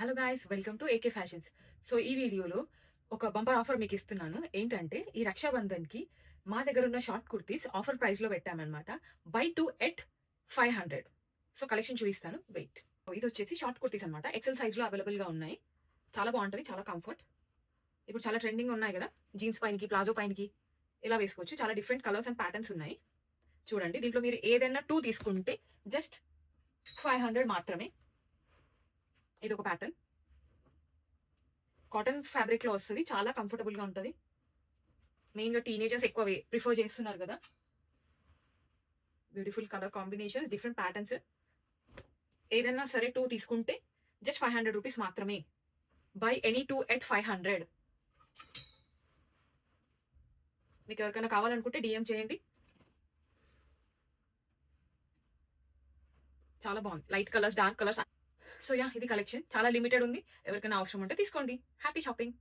Hello guys, welcome to AK fashions. So ఈ వీడియోలో ఒక బంపర్ ఆఫర్ మీకు ఇస్తున్నాను. ఏంటంటే ఈ రక్షాబంధన్‌కి మా దగ్గర ఉన్న షార్ట్ కుర్తీస్ ఆఫర్ ప్రైస్‌లో పెట్టామన్నమాట. Buy 2 at 500. సో కలెక్షన్ చూపిస్తాను. వెయిట్. ఇది వచ్చేసి షార్ట్ కుర్తీస్ అన్నమాట. ఎక్సెల్ సైజ్‌లో అవైలబుల్‌గా ఉన్నాయి. చాలా బాగుంటది. చాలా కంఫర్ట్. ఇప్పుడు చాలా ట్రెండింగ్ ఉన్నాయి కదా! జీన్స్ పైనకి, ప్లాజో పైనకి ఇలా వేసుకోవచ్చు. చాలా డిఫరెంట్ కలర్స్ అండ్ ప్యాటర్న్స్ ఉన్నాయి. చూడండి, దీంట్లో మీరు ఏదైనా 2 తీసుకుంటే జస్ట్ 500 మాత్రమే. ఇది ఒక ప్యాటర్న్. కాటన్ ఫ్యాబ్రిక్ లో వస్తుంది. చాలా కంఫర్టబుల్ గా ఉంటది. మెయిన్ గా టీనేజర్స్ ఎక్కువ ప్రిఫర్ చేస్తున్నారు కదా. Beautiful colour combinations, different patterns. ఏదైనా సరే 2 తీసుకుంటే జస్ట్ 500 రూపీస్ మాత్రమే. By any 2 at 500. మీకు ఎవరికైనా కావాలనుకుంటే డిఎం చేయండి. చాలా బాగుంది. Light colours, dark colours. So yeah, ఇది కలెక్షన్ చాలా లిమిటెడ్ ఉంది. ఎవరికైనా అవసరం ఉంటే తీసుకోండి. Happy shopping.